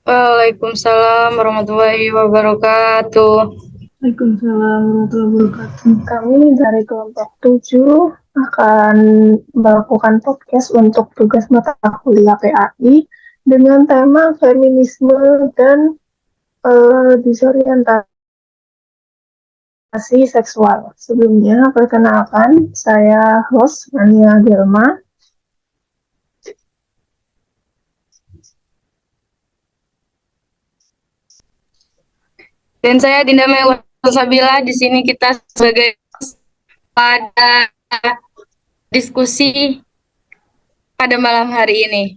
Waalaikumsalam warahmatullahi wabarakatuh. Waalaikumsalam warahmatullahi wabarakatuh. Kami dari kelompok 7 akan melakukan podcast untuk tugas mata kuliah PAI dengan tema feminisme dan disorientasi seksual. Sebelumnya, perkenalkan, saya host Ania Gelma. Dan saya Dinda Mewah Sabila. Di sini kita sebagai pada diskusi pada malam hari ini.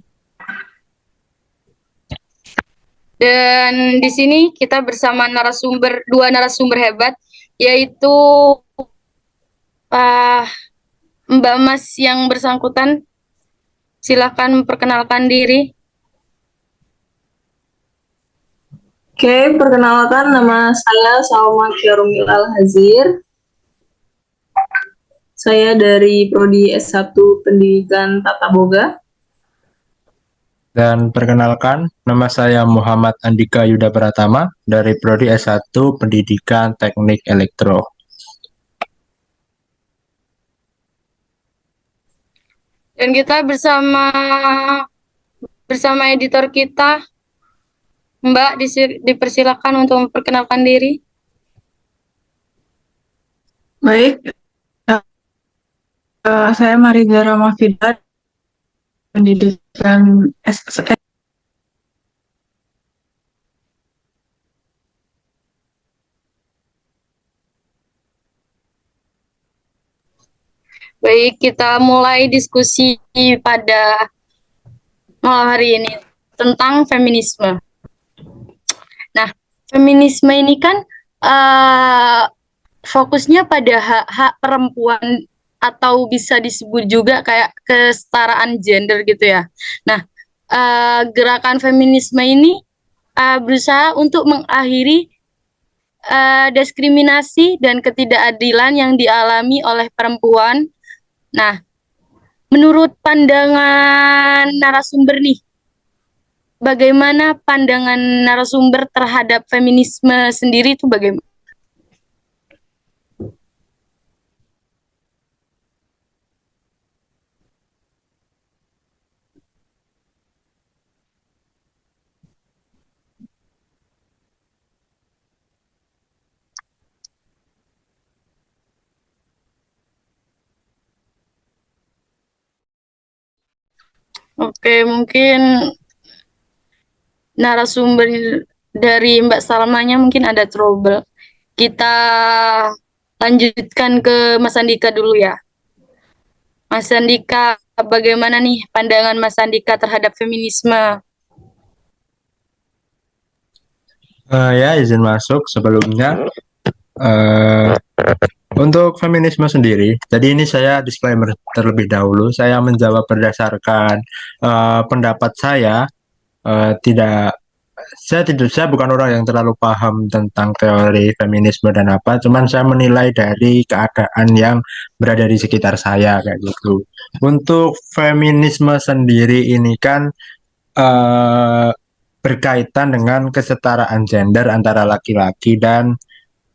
Dan di sini kita bersama dua narasumber hebat, yaitu Mbak Mas yang bersangkutan. Silakan memperkenalkan diri. Oke, perkenalkan, nama saya Salma Kiarumil Al-Hazir. Saya dari Prodi S1 Pendidikan Tata Boga. Dan perkenalkan, nama saya Muhammad Andika Yuda Pratama dari Prodi S1 Pendidikan Teknik Elektro. Dan kita bersama editor kita, Mbak, dipersilakan untuk memperkenalkan diri. Baik, saya Mariza Ramafida, Pendidikan S1. Baik, kita mulai diskusi pada malam hari ini tentang feminisme. Nah, feminisme ini kan fokusnya pada hak-hak perempuan atau bisa disebut juga kayak kesetaraan gender gitu ya. Nah, gerakan feminisme ini berusaha untuk mengakhiri diskriminasi dan ketidakadilan yang dialami oleh perempuan. Nah, menurut pandangan narasumber nih, bagaimana pandangan narasumber terhadap feminisme sendiri itu bagaimana? Oke, mungkin narasumber dari Mbak Salmanya mungkin ada trouble. Kita lanjutkan ke Mas Andika dulu ya. Mas Andika, bagaimana nih pandangan Mas Andika terhadap feminisme? Ya, izin masuk sebelumnya. Untuk feminisme sendiri, jadi ini saya disclaimer terlebih dahulu. Saya menjawab berdasarkan pendapat saya. Saya bukan orang yang terlalu paham tentang teori feminisme dan apa, cuman saya menilai dari keadaan yang berada di sekitar saya kayak gitu. Untuk feminisme sendiri ini kan berkaitan dengan kesetaraan gender antara laki-laki dan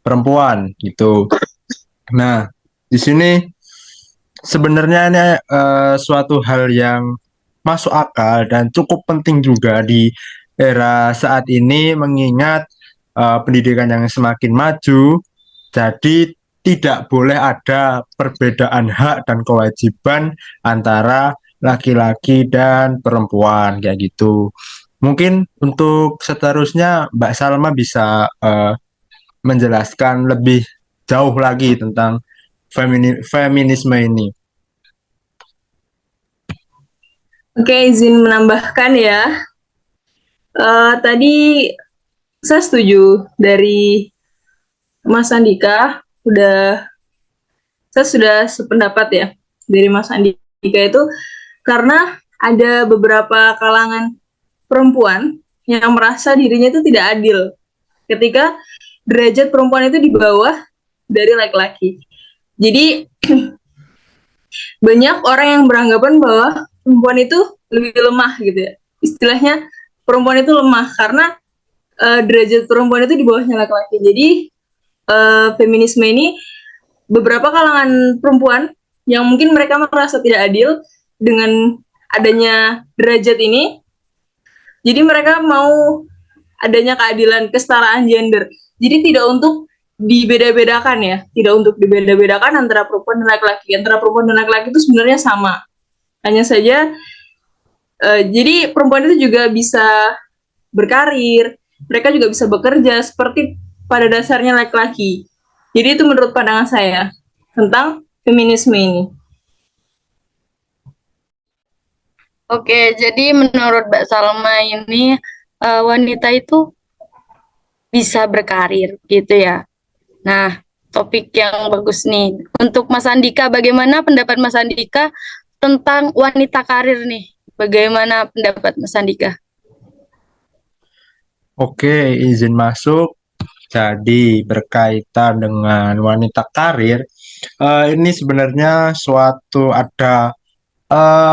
perempuan gitu. Nah, di sini sebenarnya ini suatu hal yang masuk akal dan cukup penting juga di era saat ini mengingat pendidikan yang semakin maju, jadi tidak boleh ada perbedaan hak dan kewajiban antara laki-laki dan perempuan kayak gitu. Mungkin untuk seterusnya Mbak Salma bisa menjelaskan lebih jauh lagi tentang feminisme ini. Oke, izin menambahkan ya. Tadi saya setuju dari Mas Andika, saya sudah sependapat ya dari Mas Andika itu, karena ada beberapa kalangan perempuan yang merasa dirinya itu tidak adil ketika derajat perempuan itu di bawah dari laki-laki. Jadi banyak orang yang beranggapan bahwa perempuan itu lebih lemah gitu ya. Istilahnya perempuan itu lemah karena derajat perempuan itu di bawahnya laki-laki. Jadi feminisme ini beberapa kalangan perempuan yang mungkin mereka merasa tidak adil dengan adanya derajat ini, jadi mereka mau adanya keadilan, kesetaraan gender. Jadi tidak untuk dibeda-bedakan ya, tidak untuk dibeda-bedakan antara perempuan dan laki-laki. Antara perempuan dan laki-laki itu sebenarnya sama. Hanya saja, jadi perempuan itu juga bisa berkarir, mereka juga bisa bekerja seperti pada dasarnya laki-laki. Jadi itu menurut pandangan saya tentang feminisme ini. Oke, jadi menurut Mbak Salma ini wanita itu bisa berkarir gitu ya. Nah, topik yang bagus nih. Untuk Mas Andika, bagaimana pendapat Mas Andika tentang wanita karir nih? Bagaimana pendapat Mas Andika? Oke, izin masuk. Jadi berkaitan dengan wanita karir, ini sebenarnya ada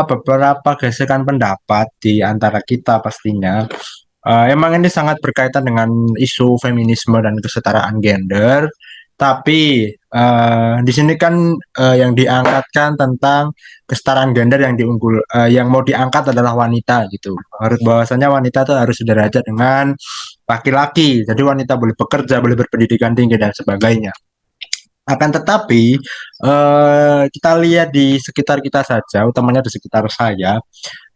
beberapa gesekan pendapat di antara kita pastinya. Emang ini sangat berkaitan dengan isu feminisme dan kesetaraan gender, tapi di sini kan yang diangkatkan tentang kesetaraan gender yang mau diangkat adalah wanita gitu. Harus bahwasanya wanita itu harus sederajat dengan laki-laki. Jadi wanita boleh bekerja, boleh berpendidikan tinggi dan sebagainya. Akan tetapi kita lihat di sekitar kita saja, utamanya di sekitar saya,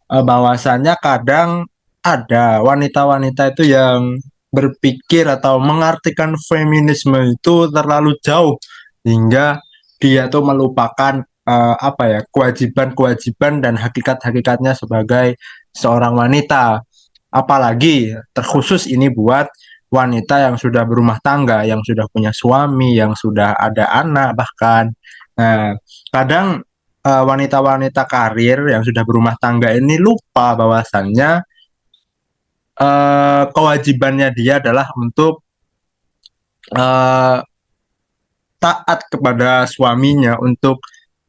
bahwasanya kadang ada wanita-wanita itu yang berpikir atau mengartikan feminisme itu terlalu jauh hingga dia tuh melupakan kewajiban-kewajiban dan hakikat-hakikatnya sebagai seorang wanita. Apalagi terkhusus ini buat wanita yang sudah berumah tangga, yang sudah punya suami, yang sudah ada anak bahkan. Nah, kadang wanita-wanita karir yang sudah berumah tangga ini lupa bahwasannya kewajibannya dia adalah untuk taat kepada suaminya, untuk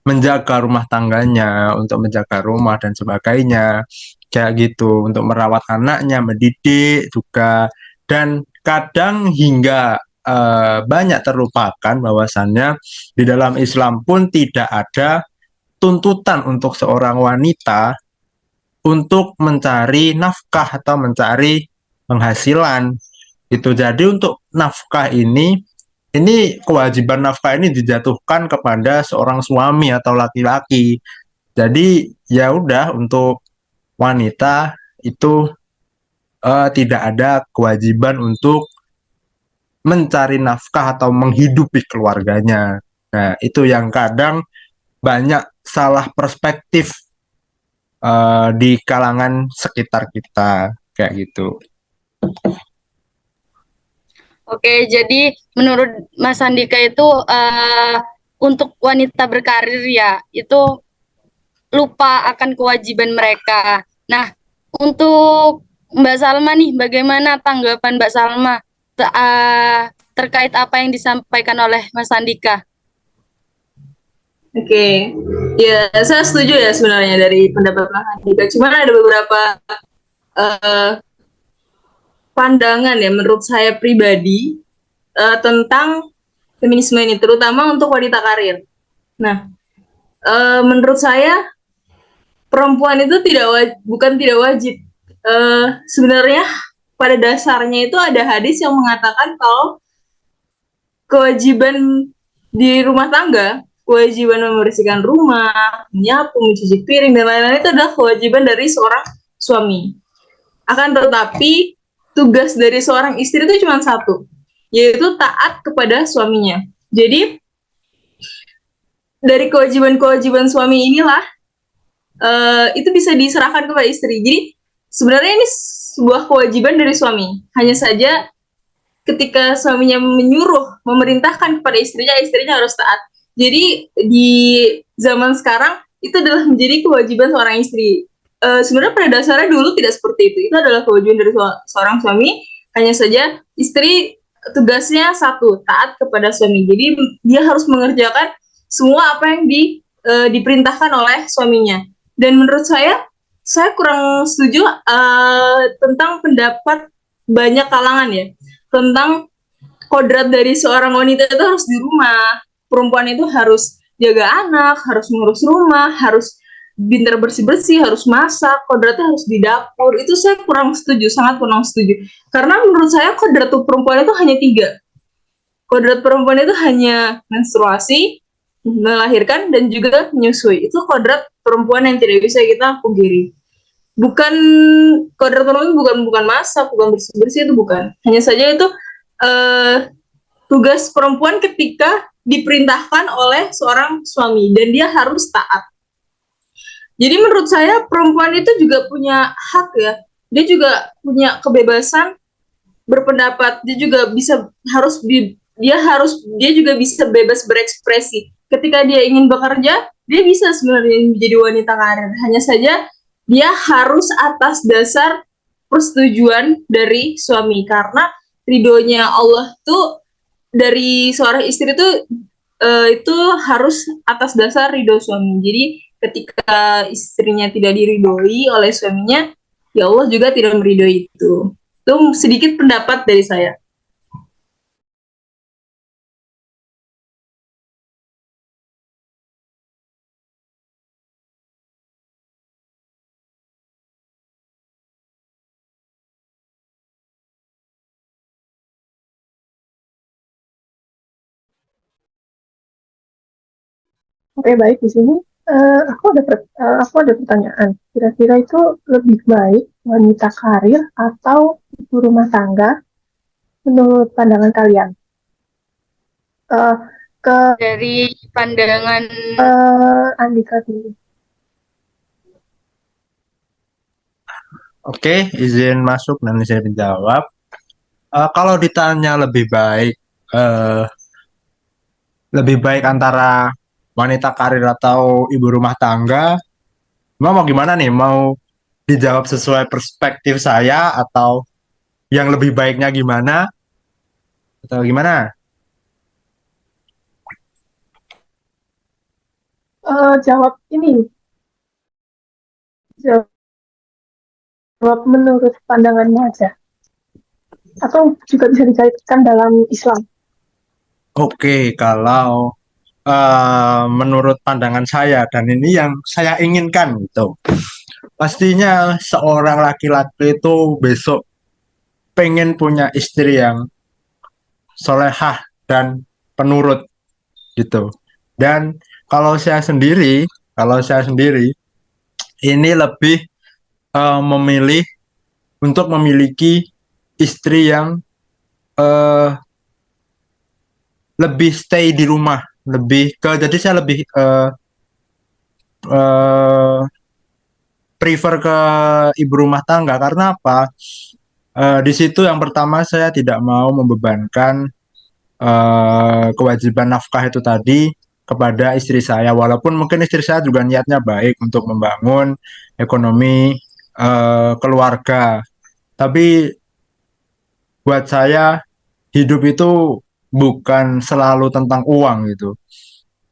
menjaga rumah tangganya, untuk menjaga rumah dan sebagainya, kayak gitu, untuk merawat anaknya, mendidik juga, dan kadang hingga banyak terlupakan bahwasannya di dalam Islam pun tidak ada tuntutan untuk seorang wanita untuk mencari nafkah atau mencari penghasilan gitu. Jadi untuk nafkah ini kewajiban nafkah ini dijatuhkan kepada seorang suami atau laki-laki. Jadi ya udah, untuk wanita itu tidak ada kewajiban untuk mencari nafkah atau menghidupi keluarganya. Nah, itu yang kadang banyak salah perspektif di kalangan sekitar kita kayak gitu. Oke, jadi menurut Mas Andika itu untuk wanita berkarir ya, itu lupa akan kewajiban mereka. Nah, untuk Mbak Salma nih, bagaimana tanggapan Mbak Salma terkait apa yang disampaikan oleh Mas Andika? Oke, ya saya setuju ya sebenarnya dari pendapat Mas Andika. Cuman ada beberapa pandangan ya menurut saya pribadi tentang feminisme ini, terutama untuk wanita karir. Nah, menurut saya perempuan itu bukan tidak wajib. Sebenarnya pada dasarnya itu ada hadis yang mengatakan kalau kewajiban di rumah tangga, kewajiban membersihkan rumah, menyapu, mencuci piring, dan lain-lain itu adalah kewajiban dari seorang suami. Akan tetapi, tugas dari seorang istri itu cuma satu, yaitu taat kepada suaminya. Jadi, dari kewajiban-kewajiban suami inilah, itu bisa diserahkan kepada istri. Jadi, sebenarnya ini sebuah kewajiban dari suami. Hanya saja, ketika suaminya menyuruh, memerintahkan kepada istrinya harus taat. Jadi di zaman sekarang itu adalah menjadi kewajiban seorang istri. Sebenarnya pada dasarnya dulu tidak seperti itu. Itu adalah kewajiban dari seorang suami. Hanya saja istri tugasnya satu, taat kepada suami. Jadi dia harus mengerjakan semua apa yang diperintahkan oleh suaminya. Dan menurut saya saya kurang setuju tentang pendapat banyak kalangan ya, tentang kodrat dari seorang wanita itu harus di rumah. Perempuan itu harus jaga anak, harus ngurus rumah, harus pintar bersih-bersih, harus masak, kodratnya harus di dapur. Itu saya kurang setuju, sangat kurang setuju. Karena menurut saya kodrat perempuan itu hanya 3. Kodrat perempuan itu hanya menstruasi, melahirkan, dan juga menyusui. Itu kodrat perempuan yang tidak bisa kita pungkiri. Bukan kodrat perempuan, bukan masak, bukan bersih-bersih, itu bukan. Hanya saja itu tugas perempuan ketika diperintahkan oleh seorang suami dan dia harus taat. Jadi menurut saya perempuan itu juga punya hak ya. Dia juga punya kebebasan berpendapat. Dia juga dia juga bisa bebas berekspresi. Ketika dia ingin bekerja, dia bisa sebenarnya menjadi wanita karir. Hanya saja dia harus atas dasar persetujuan dari suami, karena ridhonya Allah tuh dari seorang istri itu harus atas dasar ridho suami. Jadi ketika istrinya tidak diridhoi oleh suaminya, ya Allah juga tidak meridhoi itu. Itu sedikit pendapat dari saya. Oke, baik. Di sini aku ada pertanyaan. Kira-kira itu lebih baik wanita karir atau ibu rumah tangga menurut pandangan kalian? Eh, ke Dari pandangan Andika dulu. Oke, izin masuk dan saya menjawab. Kalau ditanya eh, lebih baik antara wanita karir atau ibu rumah tangga, mau gimana nih? Mau dijawab sesuai perspektif saya atau yang lebih baiknya gimana? Atau gimana? Jawab ini, jawab menurut pandangannya aja. Atau juga bisa dikaitkan dalam Islam. Oke, kalau menurut pandangan saya dan ini yang saya inginkan gitu. Pastinya seorang laki-laki itu besok pengen punya istri yang solehah dan penurut gitu. Dan kalau saya sendiri ini lebih memilih untuk memiliki istri yang eh, lebih stay di rumah, jadi saya lebih eh, prefer ke ibu rumah tangga karena apa? Di situ yang pertama saya tidak mau membebankan kewajiban nafkah itu tadi kepada istri saya, walaupun mungkin istri saya juga niatnya baik untuk membangun ekonomi keluarga, tapi buat saya hidup itu bukan selalu tentang uang gitu.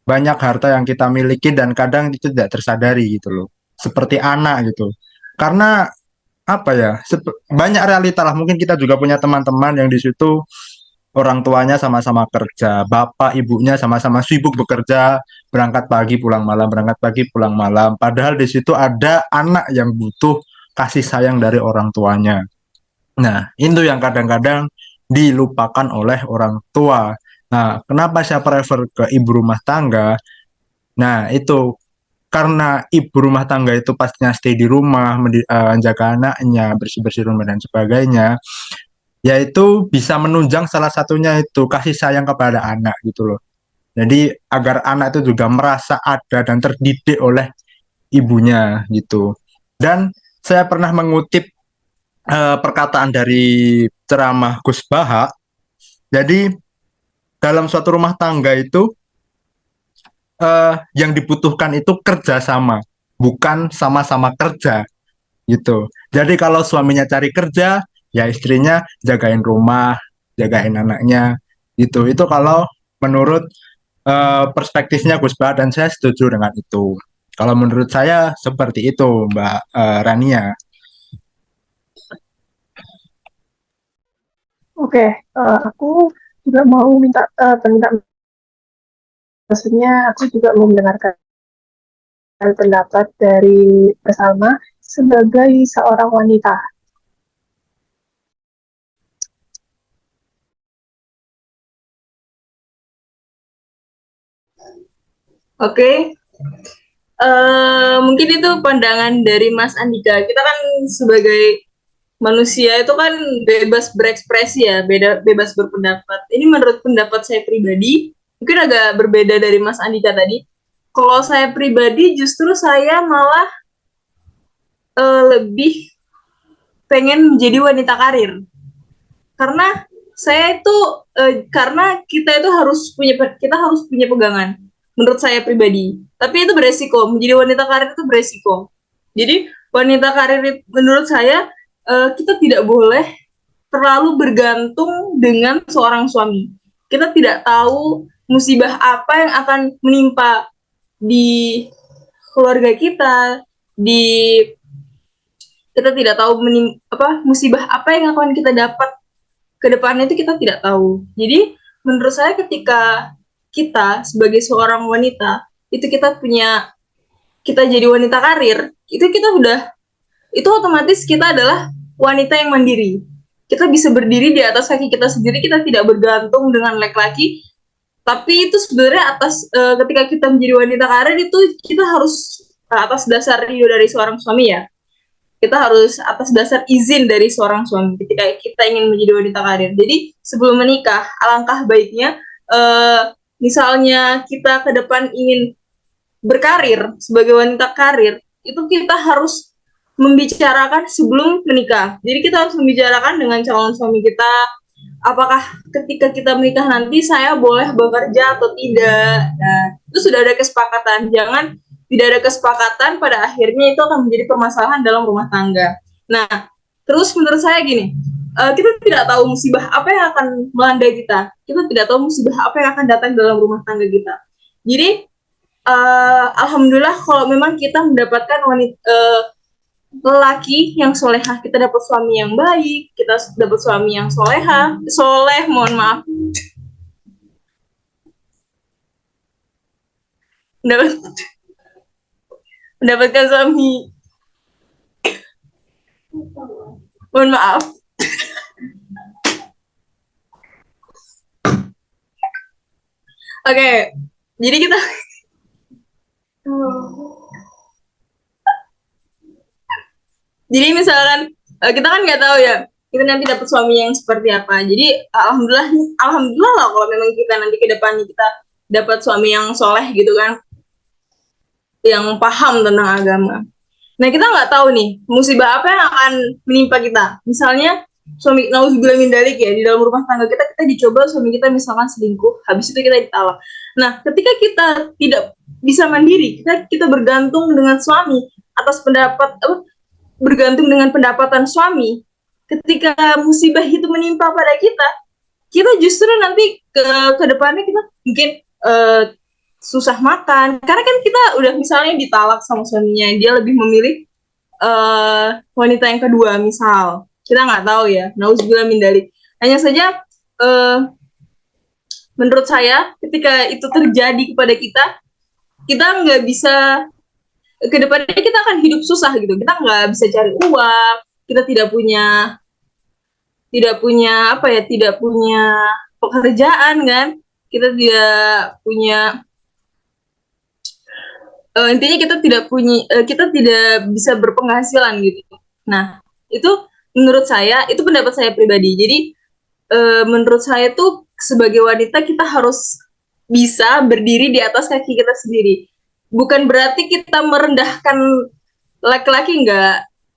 Banyak harta yang kita miliki dan kadang itu tidak tersadari gitu loh. Seperti anak gitu. Karena apa ya? Banyak realita lah. Mungkin kita juga punya teman-teman yang di situ orang tuanya sama-sama kerja, bapak ibunya sama-sama sibuk bekerja, berangkat pagi pulang malam, berangkat pagi pulang malam. Padahal di situ ada anak yang butuh kasih sayang dari orang tuanya. Nah, itu yang kadang-kadang dilupakan oleh orang tua. Nah, kenapa saya prefer ke ibu rumah tangga? Nah, itu karena ibu rumah tangga itu pastinya stay di rumah, menjaga anaknya, bersih-bersih rumah dan sebagainya, yaitu bisa menunjang salah satunya itu kasih sayang kepada anak gitu loh. Jadi agar anak itu juga merasa ada dan terdidik oleh ibunya gitu. Dan saya pernah mengutip perkataan dari ceramah Gus Baha. Jadi dalam suatu rumah tangga itu yang dibutuhkan itu kerjasama, bukan sama-sama kerja gitu. Jadi kalau suaminya cari kerja, ya istrinya jagain rumah, jagain anaknya gitu. Itu kalau menurut perspektifnya Gus Bah dan saya setuju dengan itu. Kalau menurut saya seperti itu, Mbak Rania. Oke, aku juga mau minta maksudnya aku juga mau mendengarkan pendapat dari Mbak Salma sebagai seorang wanita. Oke, mungkin itu pandangan dari Mas Andika. Kita kan sebagai manusia itu kan bebas berekspresi ya, bebas berpendapat. Ini menurut pendapat saya pribadi, mungkin agak berbeda dari Mas Andika tadi. Kalau saya pribadi justru saya malah lebih pengen menjadi wanita karir. Karena saya itu karena kita harus punya pegangan. Menurut saya pribadi. Tapi itu beresiko. Menjadi wanita karir itu beresiko. Jadi wanita karir menurut saya kita tidak boleh terlalu bergantung dengan seorang suami. Kita tidak tahu musibah apa yang akan menimpa di keluarga kita, di kita tidak tahu musibah apa yang akan kita dapat ke depannya itu kita tidak tahu. Jadi menurut saya ketika kita sebagai seorang wanita itu kita jadi wanita karir, itu otomatis kita adalah wanita yang mandiri. Kita bisa berdiri di atas kaki kita sendiri, kita tidak bergantung dengan laki-laki. Tapi itu sebenarnya ketika kita menjadi wanita karir itu kita harus atas dasar ridho dari seorang suami ya. Kita harus atas dasar izin dari seorang suami ketika kita ingin menjadi wanita karir. Jadi sebelum menikah, alangkah baiknya misalnya kita ke depan ingin berkarir sebagai wanita karir, itu kita harus membicarakan sebelum menikah. Jadi kita harus membicarakan dengan calon suami kita, apakah ketika kita menikah nanti saya boleh bekerja atau tidak. Nah, itu sudah ada kesepakatan. Jangan tidak ada kesepakatan pada akhirnya itu akan menjadi permasalahan dalam rumah tangga. Nah, terus menurut saya gini, kita tidak tahu musibah apa yang akan melanda kita. Kita tidak tahu musibah apa yang akan datang dalam rumah tangga kita. Jadi, alhamdulillah kalau memang kita mendapatkan lelaki yang solehah, kita dapat suami yang baik, kita dapat suami yang soleh, mohon maaf, mendapatkan suami, mohon maaf. Oke, jadi jadi misalkan kita kan nggak tahu ya kita nanti dapat suami yang seperti apa. Jadi alhamdulillah lah kalau memang kita nanti ke depannya kita dapat suami yang soleh gitu kan, yang paham tentang agama. Nah, kita nggak tahu nih musibah apa yang akan menimpa kita. Misalnya suami nauzubillah min dzalik ya, di dalam rumah tangga kita dicoba suami kita misalkan selingkuh, habis itu kita ditalak. Nah, ketika kita tidak bisa mandiri, kita bergantung dengan suami atas bergantung dengan pendapatan suami. Ketika musibah itu menimpa pada kita justru nanti ke depannya kita mungkin susah makan karena kan kita udah misalnya ditalak sama suaminya, dia lebih memilih wanita yang kedua misal, kita nggak tahu ya, nauzubillah min dzalik. Hanya saja menurut saya ketika itu terjadi kepada kita nggak bisa, ke depannya kita akan hidup susah gitu, kita nggak bisa cari uang, kita tidak punya pekerjaan kan, kita tidak punya intinya kita tidak bisa berpenghasilan gitu. Nah, itu menurut saya itu pendapat saya pribadi. Jadi menurut saya tuh sebagai wanita kita harus bisa berdiri di atas kaki kita sendiri. Bukan berarti kita merendahkan laki-laki,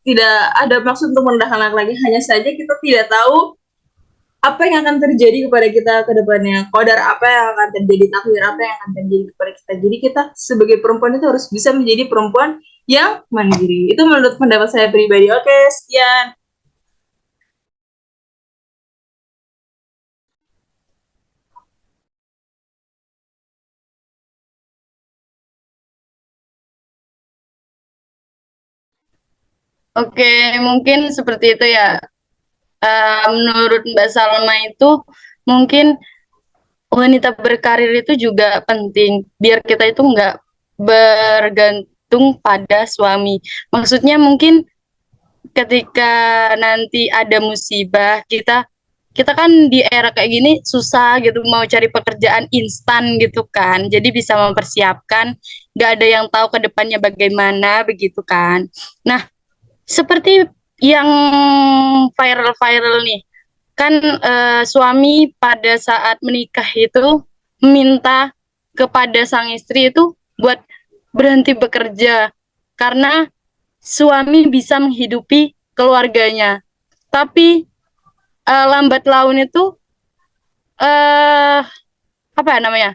tidak ada maksud untuk merendahkan laki-laki, hanya saja kita tidak tahu apa yang akan terjadi kepada kita ke depannya, qadar apa yang akan terjadi, takdir apa yang akan terjadi kepada kita. Jadi kita sebagai perempuan itu harus bisa menjadi perempuan yang mandiri. Itu menurut pendapat saya pribadi. Oke, sekian. Oke, mungkin seperti itu ya. Menurut Mbak Salma itu mungkin wanita berkarir itu juga penting biar kita itu nggak bergantung pada suami. Maksudnya mungkin ketika nanti ada musibah, kita kan di era kayak gini susah gitu mau cari pekerjaan instan gitu kan. Jadi bisa mempersiapkan, nggak ada yang tahu ke depannya bagaimana begitu kan. Nah, seperti yang viral-viral nih, kan suami pada saat menikah itu minta kepada sang istri itu buat berhenti bekerja karena suami bisa menghidupi keluarganya. Tapi lambat laun itu eh apa ya namanya?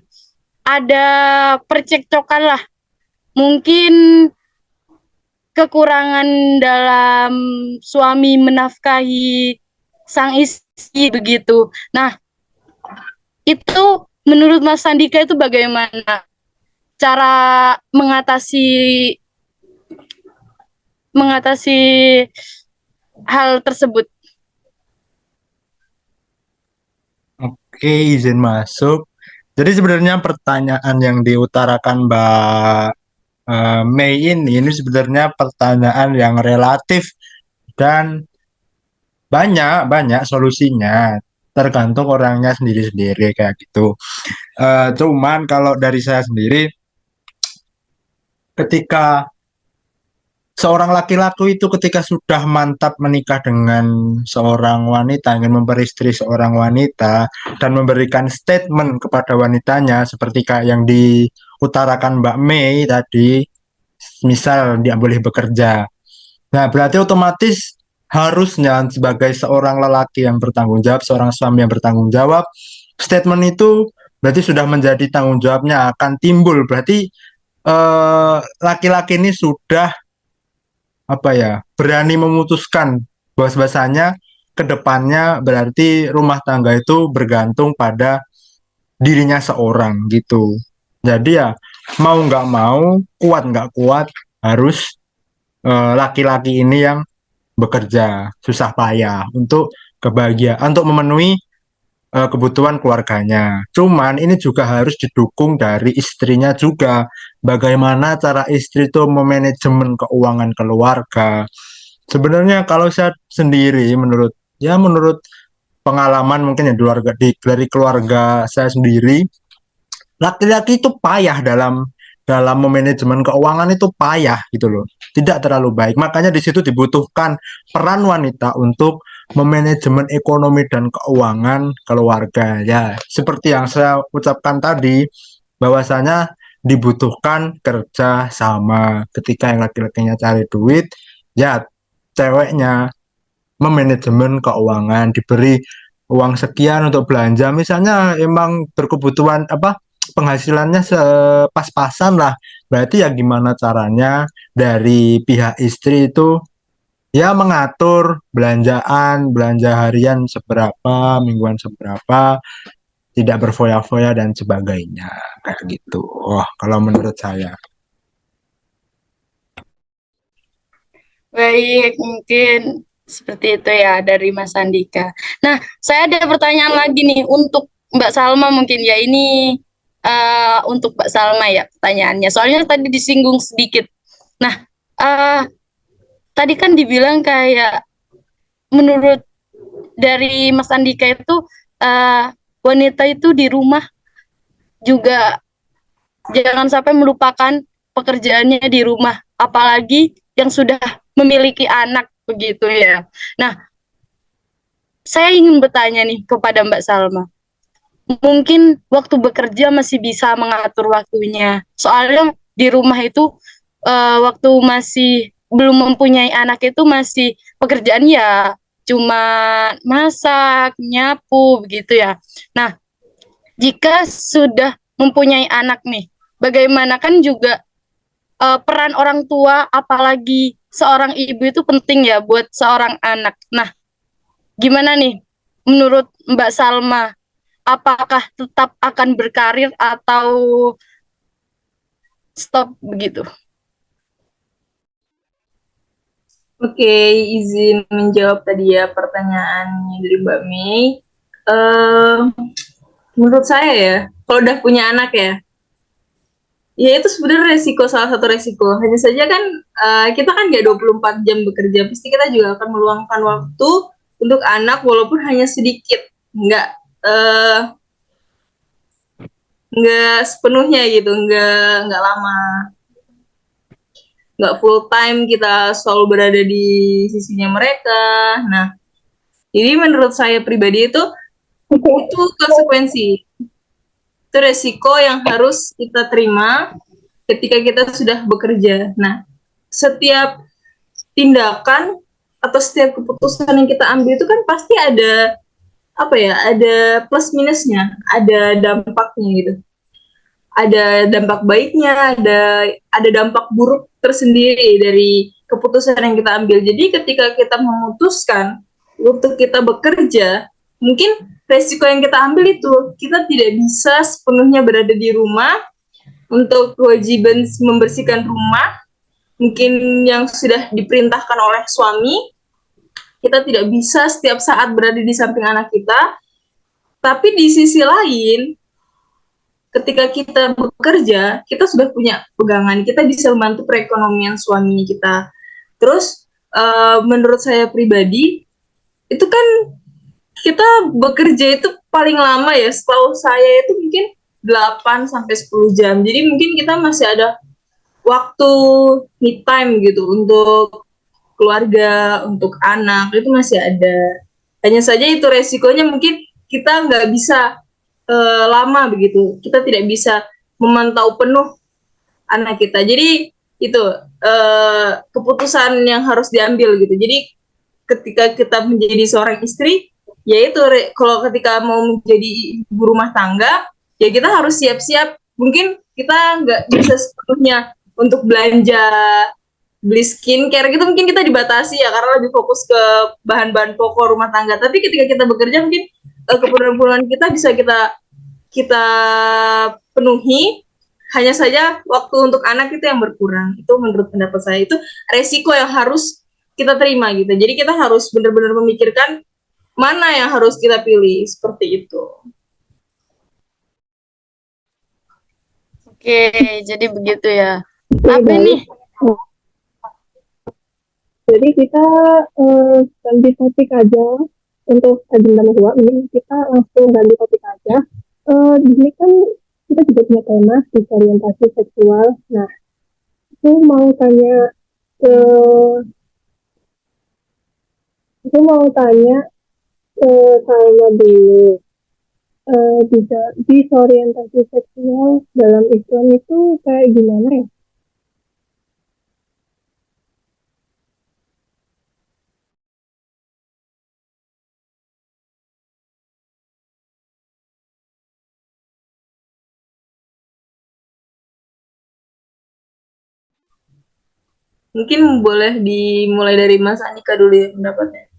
Ada percekcokan lah. Mungkin kekurangan dalam suami menafkahi sang istri begitu. Nah, itu menurut Mas Sandika itu bagaimana cara mengatasi mengatasi hal tersebut? Oke, izin masuk. Jadi sebenarnya pertanyaan yang diutarakan Mbak Mei ini sebenarnya pertanyaan yang relatif dan banyak banyak solusinya. Tergantung orangnya sendiri-sendiri kayak gitu. Cuman kalau dari saya sendiri, ketika seorang laki-laki itu ketika sudah mantap menikah dengan seorang wanita, ingin memperistri seorang wanita dan memberikan statement kepada wanitanya seperti kayak yang diutarakan Mbak Mei tadi, misal dia boleh bekerja. Nah, berarti otomatis harusnya sebagai seorang lelaki yang bertanggung jawab, seorang suami yang bertanggung jawab, statement itu berarti sudah menjadi tanggung jawabnya akan timbul. Berarti laki-laki ini sudah apa ya berani memutuskan bahwasanya ke depannya berarti rumah tangga itu bergantung pada dirinya seorang gitu. Jadi ya mau nggak mau, kuat nggak kuat, harus laki-laki ini yang bekerja susah payah untuk kebahagiaan, untuk memenuhi kebutuhan keluarganya. Cuman ini juga harus didukung dari istrinya juga. Bagaimana cara istri itu memanajemen keuangan keluarga. Sebenarnya kalau saya sendiri menurut pengalaman mungkin ya dari keluarga saya sendiri, laki-laki itu payah dalam memanajemen keuangan itu payah gitu loh. Tidak terlalu baik. Makanya di situ dibutuhkan peran wanita untuk memanajemen ekonomi dan keuangan keluarga. Ya, seperti yang saya ucapkan tadi, bahwasanya dibutuhkan kerja sama. Ketika yang laki-lakinya cari duit, ya ceweknya memanajemen keuangan, diberi uang sekian untuk belanja. Misalnya emang berkebutuhan apa penghasilannya sepas-pasan lah. Berarti ya gimana caranya dari pihak istri itu ya mengatur belanjaan, belanja harian seberapa, mingguan seberapa, tidak berfoya-foya dan sebagainya. Kayak gitu. Oh, kalau menurut saya. Baik, mungkin seperti itu ya dari Mas Andika. Nah, saya ada pertanyaan lagi nih untuk Mbak Salma mungkin ya ini untuk Mbak Salma ya pertanyaannya. Soalnya tadi disinggung sedikit. Nah, eh, tadi kan dibilang kayak menurut dari Mas Andika itu eh, wanita itu di rumah juga jangan sampai melupakan pekerjaannya di rumah, apalagi yang sudah memiliki anak begitu ya. Nah, saya ingin bertanya nih kepada Mbak Salma. Mungkin waktu bekerja masih bisa mengatur waktunya. Soalnya di rumah itu waktu masih belum mempunyai anak itu masih pekerjaan ya cuma masak, nyapu begitu ya. Nah, jika sudah mempunyai anak nih, bagaimana kan juga peran orang tua, apalagi seorang ibu itu penting ya buat seorang anak. Nah, gimana nih menurut Mbak Salma? Apakah tetap akan berkarir atau stop begitu? Oke, izin menjawab tadi ya pertanyaannya dari Mbak Mei. Eh, Menurut saya ya, kalau udah punya anak ya, ya itu sebenarnya resiko, salah satu resiko. Hanya saja kan kita kan nggak 24 jam bekerja, pasti kita juga akan meluangkan waktu untuk anak walaupun hanya sedikit, nggak eh, nggak sepenuhnya gitu, nggak lama, nggak full time kita selalu berada di sisinya mereka. Nah, jadi menurut saya pribadi itu konsekuensi, itu resiko yang harus kita terima ketika kita sudah bekerja. Nah, setiap tindakan atau setiap keputusan yang kita ambil itu kan pasti ada apa ya, ada plus minusnya, ada dampaknya gitu. Ada dampak baiknya, ada dampak buruk tersendiri dari keputusan yang kita ambil. Jadi ketika kita memutuskan untuk kita bekerja, mungkin resiko yang kita ambil itu kita tidak bisa sepenuhnya berada di rumah untuk kewajiban membersihkan rumah, mungkin yang sudah diperintahkan oleh suami, kita tidak bisa setiap saat berada di samping anak kita. Tapi di sisi lain, ketika kita bekerja, kita sudah punya pegangan, kita bisa membantu perekonomian suami kita. Terus menurut saya pribadi, itu kan kita bekerja itu paling lama ya, setahu saya itu mungkin 8 sampai 10 jam. Jadi mungkin kita masih ada waktu me time gitu untuk keluarga, untuk anak, itu masih ada. Hanya saja itu resikonya mungkin kita nggak bisa lama begitu. Kita tidak bisa memantau penuh anak kita. Jadi itu keputusan yang harus diambil gitu. Jadi ketika kita menjadi seorang istri, yaitu kalau ketika mau menjadi ibu rumah tangga, ya kita harus siap-siap. Mungkin kita nggak bisa sepenuhnya untuk belanja beli skincare gitu, mungkin kita dibatasi ya karena lebih fokus ke bahan-bahan pokok rumah tangga. Tapi ketika kita bekerja mungkin keperluan-keperluan kita bisa kita kita penuhi. Hanya saja waktu untuk anak itu yang berkurang. Itu menurut pendapat saya itu resiko yang harus kita terima gitu. Jadi kita harus benar-benar memikirkan mana yang harus kita pilih, seperti itu. Oke, jadi begitu ya. Oke, Apa baik. nih? Jadi kita ganti topik aja untuk agenda kedua. Ini kita langsung ganti topik aja. Di sini kan kita juga punya tema disorientasi seksual. Nah, aku mau tanya ke aku mau tanya ke Salma dulu. Bisa disorientasi seksual dalam Islam itu kayak gimana ya? Mungkin boleh dimulai dari Mas Anika dulu ya pendapatnya.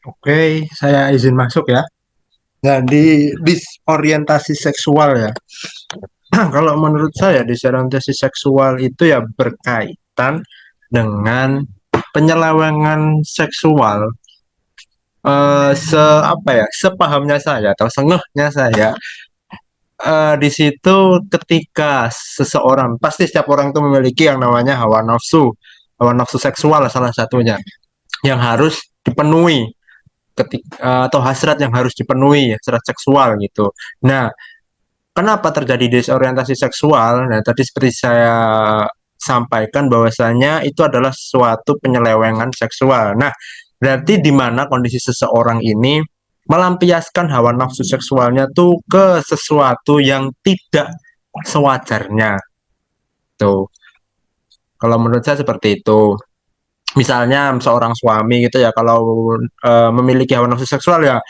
Oke, saya izin masuk ya. Nah, di disorientasi seksual ya. Kalau menurut saya disorientasi seksual itu ya berkaitan dengan penyelewengan seksual, apa ya, sepahamnya saya atau sengehnya saya, di situ ketika seseorang, pasti setiap orang itu memiliki yang namanya hawa nafsu seksual salah satunya yang harus dipenuhi ketika, atau hasrat yang harus dipenuhi, hasrat seksual gitu. Nah, kenapa terjadi disorientasi seksual? Nah, tadi seperti saya sampaikan bahwasanya itu adalah suatu penyelewengan seksual. Nah, berarti di mana kondisi seseorang ini melampiaskan hawa nafsu seksualnya tuh ke sesuatu yang tidak sewajarnya. Tuh. Kalau menurut saya seperti itu. Misalnya seorang suami gitu ya, kalau memiliki hawa nafsu seksual ya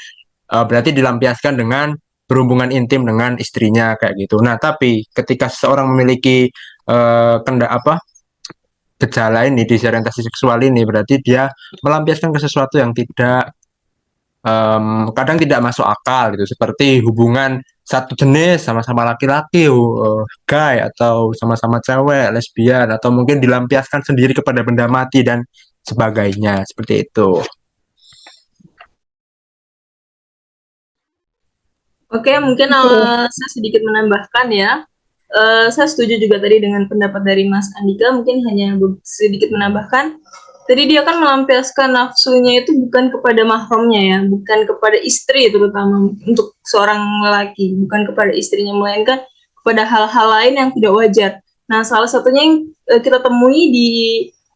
berarti dilampiaskan dengan berhubungan intim dengan istrinya kayak gitu. Nah, tapi ketika seseorang memiliki gejala ini, disorientasi seksual ini, berarti dia melampiaskan ke sesuatu yang tidak kadang tidak masuk akal gitu, seperti hubungan satu jenis sama-sama laki-laki, gay atau sama-sama cewek, lesbian atau mungkin dilampiaskan sendiri kepada benda mati dan sebagainya seperti itu. Oke, mungkin saya sedikit menambahkan ya. Saya setuju juga tadi dengan pendapat dari Mas Andika, mungkin hanya sedikit menambahkan. Tadi dia kan melampiaskan nafsunya itu bukan kepada mahramnya ya, bukan kepada istri terutama untuk seorang lelaki, bukan kepada istrinya, melainkan kepada hal-hal lain yang tidak wajar. Nah, salah satunya yang kita temui di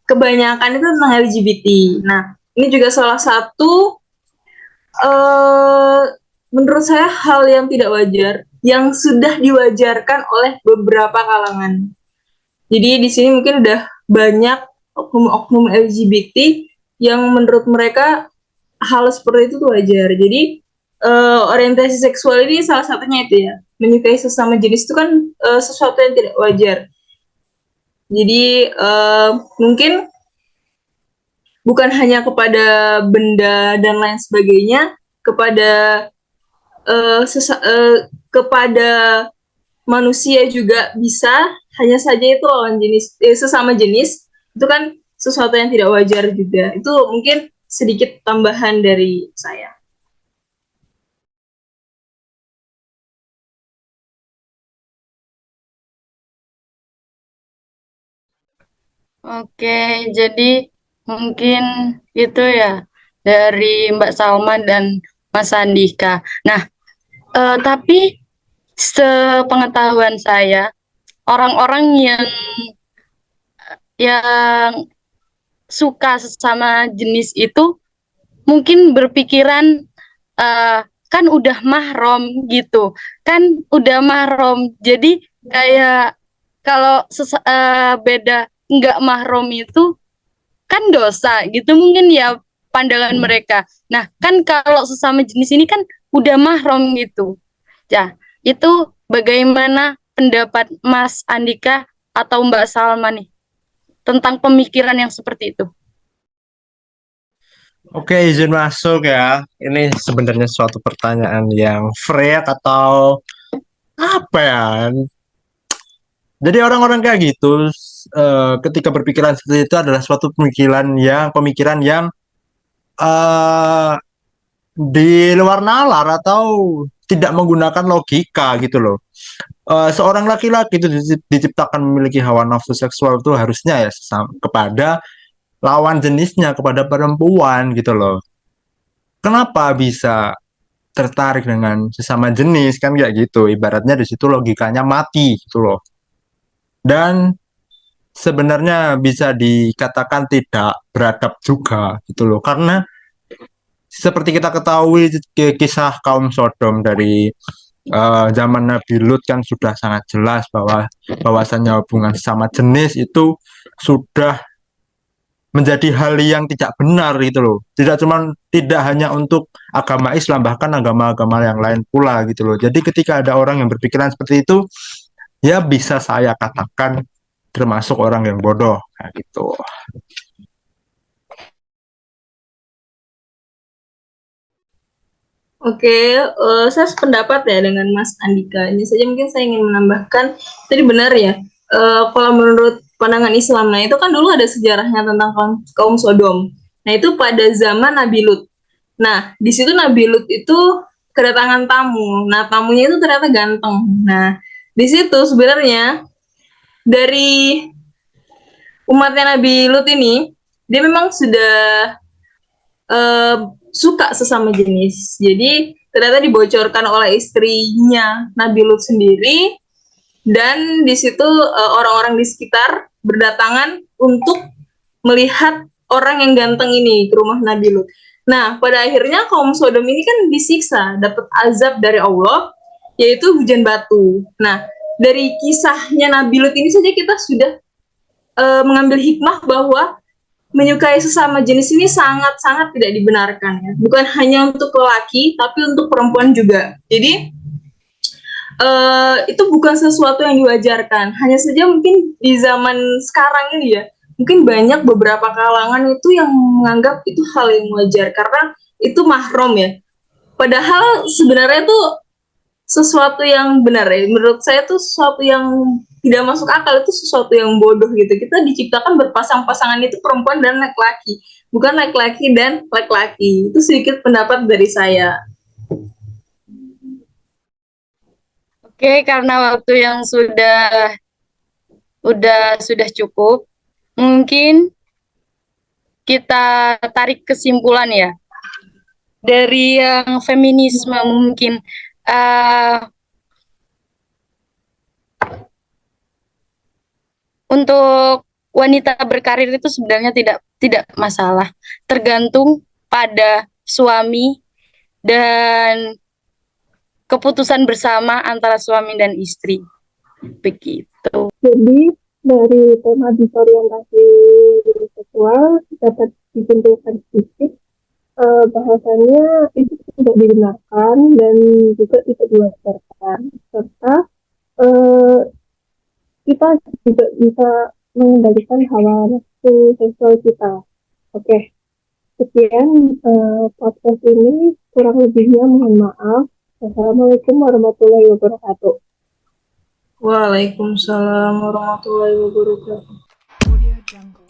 kebanyakan itu tentang LGBT. Nah, ini juga salah satu menurut saya hal yang tidak wajar yang sudah diwajarkan oleh beberapa kalangan. Jadi di sini mungkin udah banyak oknum-oknum LGBT yang menurut mereka hal seperti itu tuh wajar. Jadi orientasi seksual ini salah satunya itu ya, menyukai sesama jenis itu kan sesuatu yang tidak wajar. Jadi mungkin bukan hanya kepada benda dan lain sebagainya, kepada kepada manusia juga bisa, hanya saja itu lawan jenis, sesama jenis itu kan sesuatu yang tidak wajar juga. Itu mungkin sedikit tambahan dari saya. Oke, jadi mungkin itu ya dari Mbak Salma dan Mas Andika. Nah, tapi sepengetahuan saya, orang-orang yang suka sesama jenis itu mungkin berpikiran kan udah mahram gitu, kan udah mahram. Jadi kayak kalau beda nggak mahram itu kan dosa gitu mungkin ya pandangan mereka. Nah, kan kalau sesama jenis ini kan udah mahram gitu. Ya, itu bagaimana pendapat Mas Andika atau Mbak Salma nih tentang pemikiran yang seperti itu? Oke, izin masuk ya. Ini sebenarnya suatu pertanyaan yang freak atau apa ya? Jadi orang-orang kayak gitu ketika berpikiran seperti itu adalah suatu pemikiran yang eh, di luar nalar atau tidak menggunakan logika gitu loh. Seorang laki-laki itu diciptakan memiliki hawa nafsu seksual itu harusnya ya kepada lawan jenisnya, kepada perempuan gitu loh. Kenapa bisa tertarik dengan sesama jenis kan kayak gitu? Ibaratnya di situ logikanya mati gitu loh. Dan sebenarnya bisa dikatakan tidak beradab juga gitu loh. Karena seperti kita ketahui kisah kaum Sodom dari zaman Nabi Lut kan sudah sangat jelas bahwasannya hubungan sesama jenis itu sudah menjadi hal yang tidak benar gitu loh. Tidak hanya untuk agama Islam, bahkan agama-agama yang lain pula gitu loh. Jadi ketika ada orang yang berpikiran seperti itu, ya bisa saya katakan termasuk orang yang bodoh kayak gitu. Oke, saya sependapat ya dengan Mas Andika. Ini saja mungkin saya ingin menambahkan, tadi benar ya, kalau menurut pandangan Islam, nah itu kan dulu ada sejarahnya tentang kaum Sodom. Nah itu pada zaman Nabi Lut. Nah di situ Nabi Lut itu kedatangan tamu. Nah tamunya itu ternyata ganteng. Nah di situ sebenarnya dari umatnya Nabi Lut ini, dia memang sudah suka sesama jenis. Jadi ternyata dibocorkan oleh istrinya Nabi Lut sendiri, dan di situ orang-orang di sekitar berdatangan untuk melihat orang yang ganteng ini ke rumah Nabi Lut. Nah, pada akhirnya kaum Sodom ini kan disiksa, dapat azab dari Allah, yaitu hujan batu. Nah, dari kisahnya Nabi Lut ini saja kita sudah mengambil hikmah bahwa menyukai sesama jenis ini sangat-sangat tidak dibenarkan ya. Bukan hanya untuk lelaki, tapi untuk perempuan juga. Jadi itu bukan sesuatu yang diwajarkan. Hanya saja mungkin di zaman sekarang ini ya, mungkin banyak beberapa kalangan itu yang menganggap itu hal yang wajar karena itu mahram ya. Padahal sebenarnya itu sesuatu yang benar ya. Menurut saya tuh sesuatu yang tidak masuk akal, itu sesuatu yang bodoh gitu. Kita diciptakan berpasang-pasangan itu perempuan dan laki-laki, bukan laki-laki dan laki-laki. Itu sedikit pendapat dari saya. Oke, karena waktu yang sudah cukup, mungkin kita tarik kesimpulan ya dari yang feminisme mungkin untuk wanita berkarir itu sebenarnya tidak masalah, tergantung pada suami dan keputusan bersama antara suami dan istri. Begitu. Jadi dari tema disorientasi seksual dapat disimpulkan sedikit bahwasannya itu tidak dibenarkan dan juga tidak diwajarkan, serta kita juga bisa mengendalikan hawa nafsu seksual kita. Oke, sekian podcast ini, kurang lebihnya mohon maaf. Assalamualaikum warahmatullahi wabarakatuh. Waalaikumsalam warahmatullahi wabarakatuh.